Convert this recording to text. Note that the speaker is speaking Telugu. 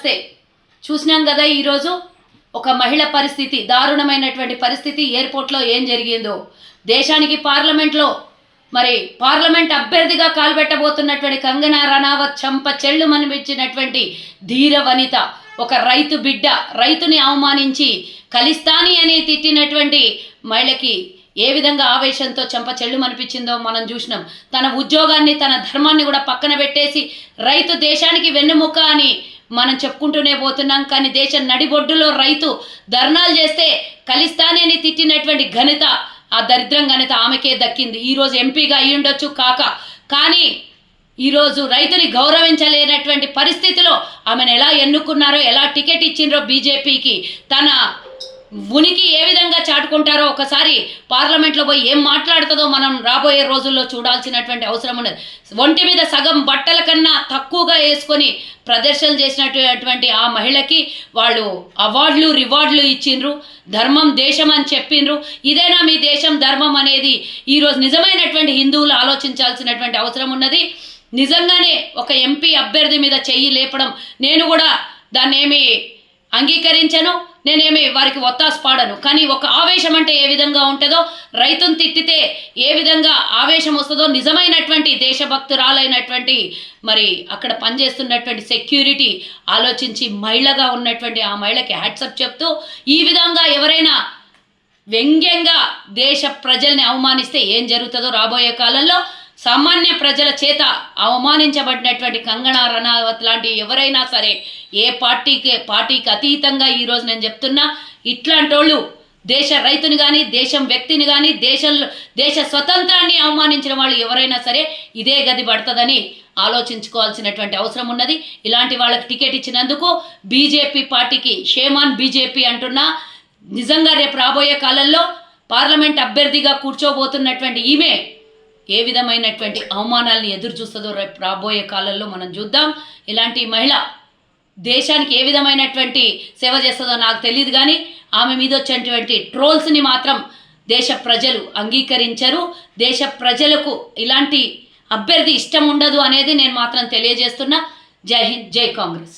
నమస్తే. చూసినాం కదా ఈరోజు ఒక మహిళ పరిస్థితి, దారుణమైనటువంటి పరిస్థితి. ఎయిర్పోర్ట్లో ఏం జరిగిందో, దేశానికి పార్లమెంట్లో మరి పార్లమెంట్ అభ్యర్థిగా కాల్పెట్టబోతున్నటువంటి కంగనా రనౌత్ చంప చెళ్ళు మనిపించినటువంటి ధీర వనిత, ఒక రైతు బిడ్డ, రైతుని అవమానించి ఖలిస్తానీ అని తిట్టినటువంటి మహిళకి ఏ విధంగా ఆవేశంతో చెంప చెళ్ళు మనిపించిందో మనం చూసినాం. తన ఉద్యోగాన్ని, తన ధర్మాన్ని కూడా పక్కన పెట్టేసి రైతు దేశానికి వెన్నెముక అని మనం చెప్పుకుంటూనే పోతున్నాం. కానీ దేశం నడిబొడ్డులో రైతు ధర్నాలు చేస్తే ఖలిస్తానీ అని తిట్టినటువంటి ఘనత, ఆ దరిద్రం ఘనత ఆమెకే దక్కింది. ఈరోజు ఎంపీగా అయ్యుండొచ్చు కానీ ఈరోజు రైతుని గౌరవించలేనటువంటి పరిస్థితిలో ఆమెను ఎలా ఎన్నుకున్నారో, ఎలా టికెట్ ఇచ్చిండ్రో బీజేపీకి, తన ఉనికి ఏ విధంగా చాటుకుంటారో ఒకసారి పార్లమెంట్లో పోయి ఏం మాట్లాడుతుందో మనం రాబోయే రోజుల్లో చూడాల్సినటువంటి అవసరం ఉన్నది. ఒంటి మీద సగం బట్టల కన్నా తక్కువగా వేసుకొని ప్రదర్శనలు చేసినటువంటి ఆ మహిళకి వాళ్ళు అవార్డులు రివార్డులు ఇచ్చిండ్రు. ధర్మం దేశం అని చెప్పిండ్రు. ఇదేనా మీ దేశం ధర్మం అనేది ఈరోజు నిజమైనటువంటి హిందువులు ఆలోచించాల్సినటువంటి అవసరం ఉన్నది. నిజంగానే ఒక ఎంపీ అభ్యర్థి మీద చెయ్యి లేపడం నేను కూడా దాన్ని ఏమి అంగీకరించను, నేనేమి వారికి ఒత్తాసు పాడను. కానీ ఒక ఆవేశం అంటే ఏ విధంగా ఉంటుందో, రైతును తిట్టితే ఏ విధంగా ఆవేశం వస్తుందో, నిజమైనటువంటి దేశభక్తురాలైనటువంటి మరి అక్కడ పనిచేస్తున్నటువంటి సెక్యూరిటీ ఆలోచించి మహిళగా ఉన్నటువంటి ఆ మహిళకి హ్యాట్సప్ చెప్తూ, ఈ విధంగా ఎవరైనా వ్యంగ్యంగా దేశ ప్రజల్ని అవమానిస్తే ఏం జరుగుతుందో రాబోయే కాలంలో, సామాన్య ప్రజల చేత అవమానించబడినటువంటి కంగనా రనౌత్ లాంటి ఎవరైనా సరే, ఏ పార్టీకి అతీతంగా ఈరోజు నేను చెప్తున్నా, ఇట్లాంటి వాళ్ళు దేశ రైతుని కానీ, దేశం వ్యక్తిని కానీ, దేశ స్వతంత్రాన్ని అవమానించిన వాళ్ళు ఎవరైనా సరే ఇదే గది పడుతుందని ఆలోచించుకోవాల్సినటువంటి అవసరం ఉన్నది. ఇలాంటి వాళ్ళకి టికెట్ ఇచ్చినందుకు బీజేపీ పార్టీకి షేమాన్ బీజేపీ అంటున్నా. నిజంగా రేపు రాబోయే కాలంలో పార్లమెంట్ అభ్యర్థిగా కూర్చోబోతున్నటువంటి ఈమె ఏ విధమైనటువంటి అవమానాలని ఎదురు చూస్తుందో రేపు రాబోయే కాలంలో మనం చూద్దాం. ఇలాంటి మహిళ దేశానికి ఏ విధమైనటువంటి సేవ చేస్తుందో నాకు తెలియదు, కానీ ఆమె మీద వచ్చేటువంటి ట్రోల్స్ని మాత్రం దేశ ప్రజలు అంగీకరించరు. దేశ ప్రజలకు ఇలాంటి అభ్యర్థి ఇష్టం ఉండదు అనేది నేను మాత్రం తెలియజేస్తున్నా. జై హింద్, జై కాంగ్రెస్.